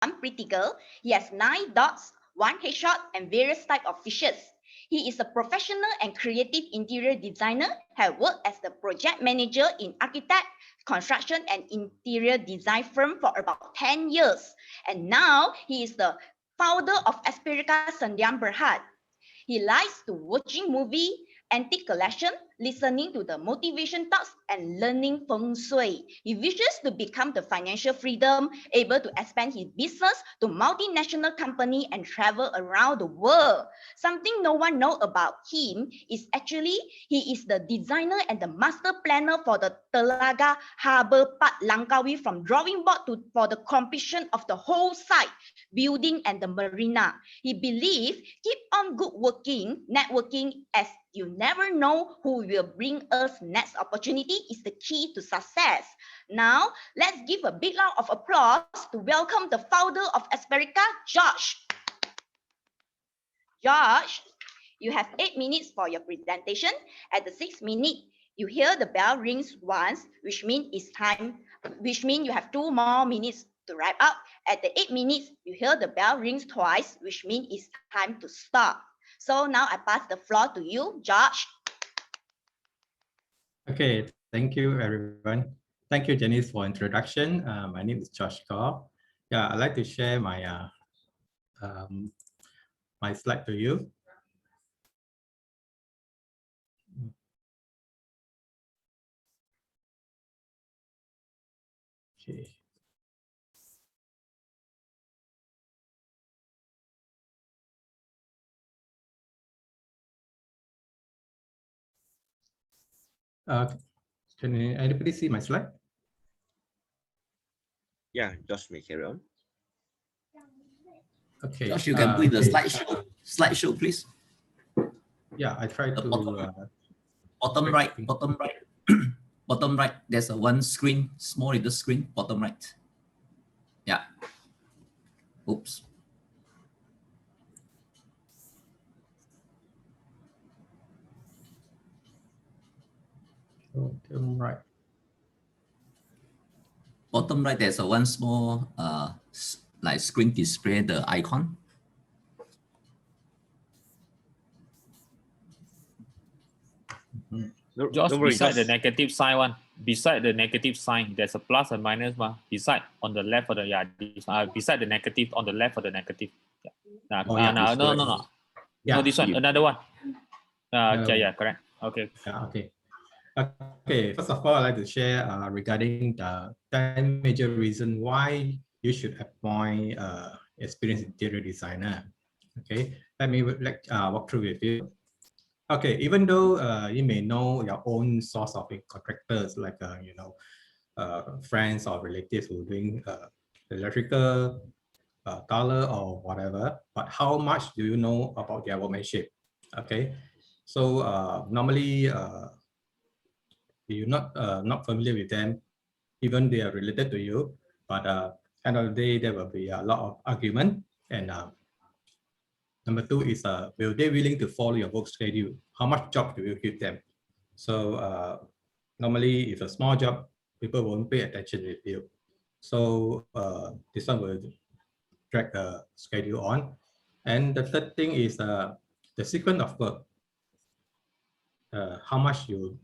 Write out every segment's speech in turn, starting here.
one pretty girl. He has 9 dogs, 1 headshot, and various types of fishes. He is a professional and creative interior designer, has worked as the project manager in architect, construction, and interior design firm for about 10 years. And now he is the founder of Aspirica Sendian Berhad. He likes to watching movie, antique collection, listening to the motivation talks, and learning feng shui. He wishes to become the financial freedom, able to expand his business to multinational company and travel around the world. Something no one know about him is actually he is the designer and the master planner for the Telaga Harbour Park Langkawi, from drawing board to for the completion of the whole site, building and the marina. He believes keep on good working, networking, as you never know who will bring us next opportunity is the key to success. Now, let's give a big round of applause to welcome the founder of Aspirica, Jeorge. Jeorge, you have 8 minutes for your presentation. At the 6th minute, you hear the bell rings once, which means it's time, which means you have 2 more minutes to wrap up. At the 8 minutes, you hear the bell rings twice, which means it's time to stop. So now I pass the floor to you, Jeorge. Okay, thank you, everyone. Thank you, Janice, for introduction. My name is Jeorge Goh. Yeah, I'd like to share my my slide to you. Okay. Can anybody see my slide? Yeah, just may carry on. Okay. Josh, you can put the slideshow, please. Yeah, I try to. Bottom right. Bottom right. There's a one screen, small little screen. Bottom right. Yeah. Oops. Bottom right. Bottom right. There's a one small like screen display the icon. Just beside the negative sign one. Beside the negative sign, there's a plus and minus beside on the left of the beside the negative on the left of the negative. Yeah. No. Yeah. No, this one, another one. Yeah, correct. Okay. Yeah, okay. Okay, first of all, I'd like to share regarding the 10 major reasons why you should appoint experienced interior designer. Okay, let me walk through with you. Okay, even though you may know your own source of contractors, like friends or relatives who are doing electrical, color or whatever, but how much do you know about their workmanship? Okay, so normally you're not familiar with them, even they are related to you, but end of the day there will be a lot of argument. And number 2 is will they willing to follow your work schedule? How much job do you give them? So normally if a small job, people won't pay attention with you. So this one will drag the schedule on. And the third thing is the sequence of work. How much you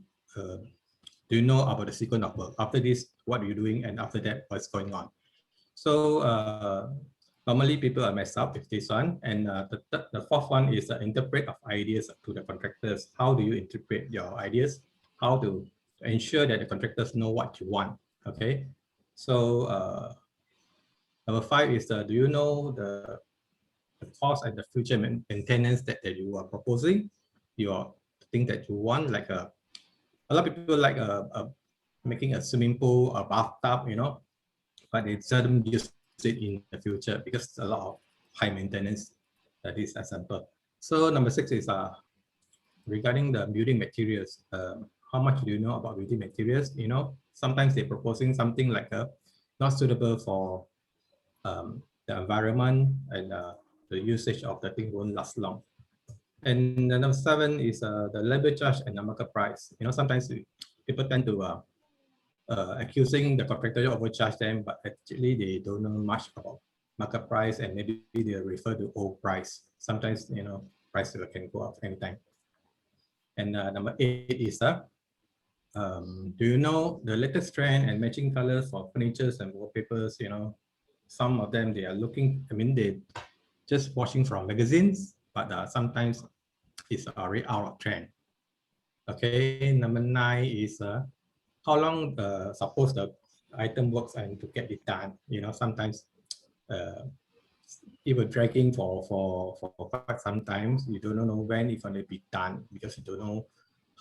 do you know about the sequence of work? After this, what are you doing? And after that, what's going on? So normally people are messed up with this one. And the fourth one is the interpret of ideas to the contractors. How do you interpret your ideas? How to ensure that the contractors know what you want? Okay. So number 5 is do you know the cost and the future maintenance that you are proposing? Your thing that you want, like a lot of people like making a swimming pool, a bathtub, but they seldom use it in the future because a lot of high maintenance. That is example. So number 6 is regarding the building materials. How much do you know about building materials? Sometimes they're proposing something like not suitable for the environment, and the usage of the thing won't last long. And number 7 is the labor charge and the market price. Sometimes people tend to accusing the contractor overcharge them, but actually they don't know much about market price, and maybe they refer to old price. Sometimes, you know, price can go up anytime. And number 8 is do you know the latest trend and matching colors for furnitures and wallpapers? You know, some of them they are looking. I mean, they just watching from magazines, but sometimes it's already out of trend. Okay, number 9 is how long suppose the item works and to get it done. You know, sometimes it will dragging for quite some time. You don't know when it's going to be done because you don't know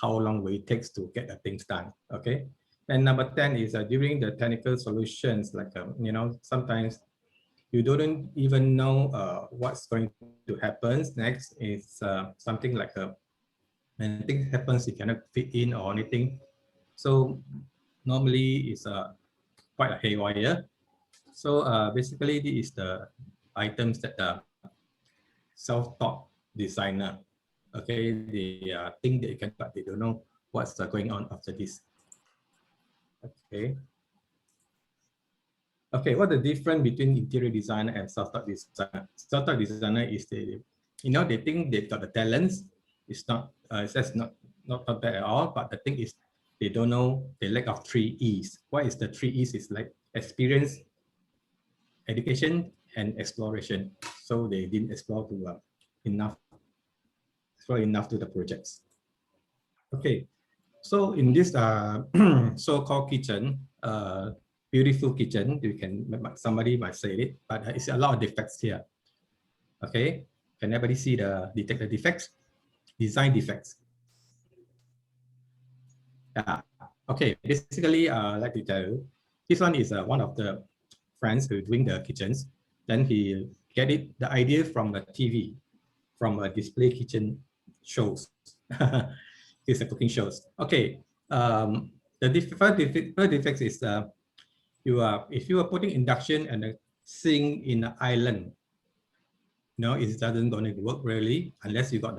how long will it takes to get the things done. Okay, and number 10 is during the technical solutions, like you know, sometimes you don't even know what's going to happen next. Is something like when things happens, you cannot fit in or anything. So normally it's quite a haywire. So basically, this is the items that the self-taught designer, okay, they think they can, but they don't know what's going on after this. Okay. Okay, what the difference between interior designer and self-taught designer? Self-taught designer is you know, they think they've got the talents. It's not, it's not bad at all. But the thing is, they don't know the lack of 3 E's. What is the 3 E's? Is like experience, education, and exploration. So they didn't explore to enough to the projects. Okay, so in this so-called kitchen, beautiful kitchen, you can, somebody might say it, but it's a lot of defects here. Okay, can everybody see detect the defects? Design defects. Yeah. Okay, basically, like to tell you, this one is one of the friends who doing the kitchens. Then he get the idea from the TV, from a display kitchen shows. It's a cooking shows. Okay. The first defects is if you are putting induction and a sink in an island, no, it doesn't going to work really unless you got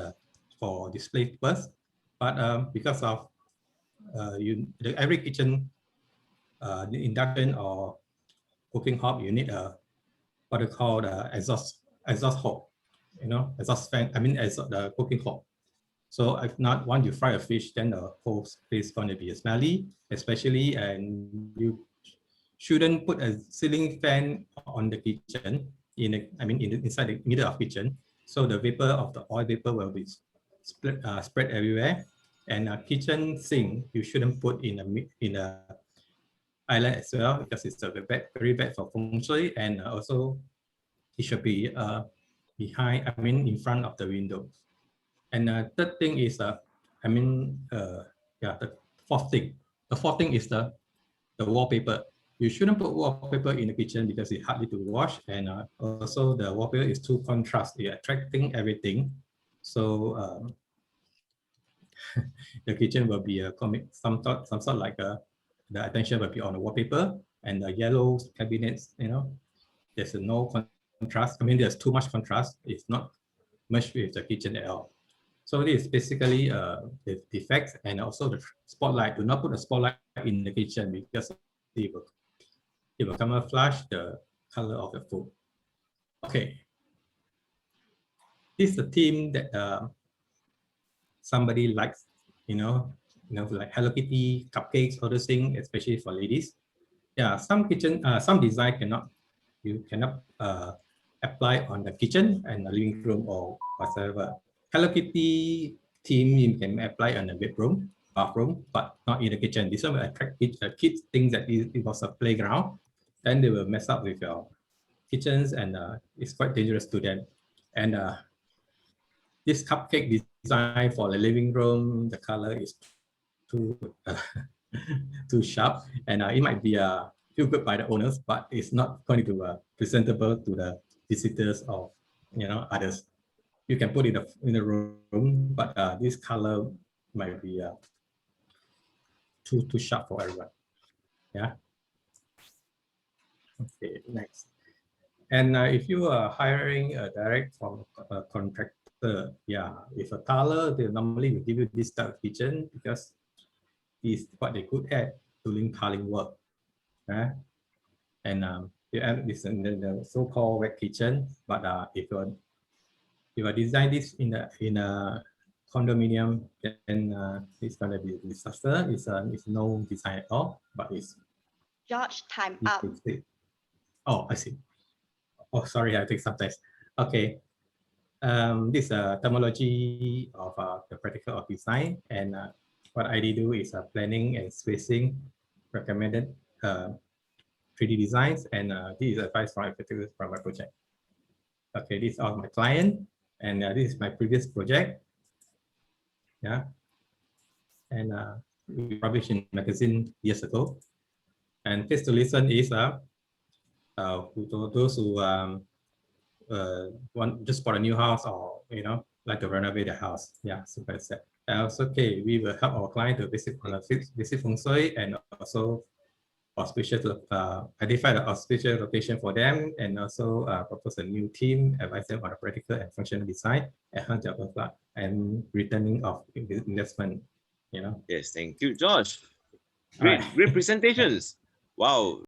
for display purpose. But because of every kitchen the induction or cooking hob, you need a what they call the exhaust hob, you know, exhaust fan. I mean, as the cooking hob. So if not, once you fry a fish, then the whole place is going to be smelly, especially, and you shouldn't put a ceiling fan on the kitchen inside the middle of kitchen. So the vapor of the oil vapor will be spread everywhere. And a kitchen sink you shouldn't put in a island as well, because it's very bad for feng shui, and also it should be behind, in front of the window. And third thing is, the fourth thing. The fourth thing is the wallpaper. You shouldn't put wallpaper in the kitchen because it's hardly to wash, and also the wallpaper is too contrast. It's attracting everything. So the kitchen will be some sort like the attention will be on the wallpaper and the yellow cabinets. You know, there's no contrast. There's too much contrast. It's not much with the kitchen at all. So this is basically the defects, and also the spotlight. Do not put a spotlight in the kitchen because it will camouflage the color of the food. Okay, this is the theme that somebody likes. You know, like Hello Kitty, cupcakes, all those things, especially for ladies. Yeah, some design you cannot apply on the kitchen and the living room or whatever. Hello Kitty theme you can apply on the bedroom, bathroom, but not in the kitchen. This one will attract kids think that it was a playground. Then they will mess up with your kitchens, and it's quite dangerous to them. And this cupcake design for the living room, the color is too too sharp, and it might be feel good by the owners, but it's not going to be presentable to the visitors or others. You can put it in the room, but this color might be too sharp for everyone. Yeah. Okay, next. And if you are hiring a direct from a contractor, yeah, if a tailor, they normally will give you this type of kitchen because it's what they're good at, doing tiling work. And you have this in the so-called wet kitchen. But if you design this in a condominium, then it's gonna be a disaster. It's no design at all, but it's George, time up. Oh, I see. Oh, sorry, I think sometimes. Okay. This terminology of the practical of design, and what I do is planning and spacing, recommended 3D designs, and this is advice from my project. Okay, this is all my client, and this is my previous project. Yeah, and we published in magazine years ago. And Face to Listen is those who want just for a new house, or like to renovate the house. Yeah, super sad. Also, okay, we will help our client to visit feng shui, and also auspicious identify the auspicious location for them, and also propose a new theme, advise them on the practical and functional design, and returning of investment. Yes, thank you, George. All right. Great presentations. Wow.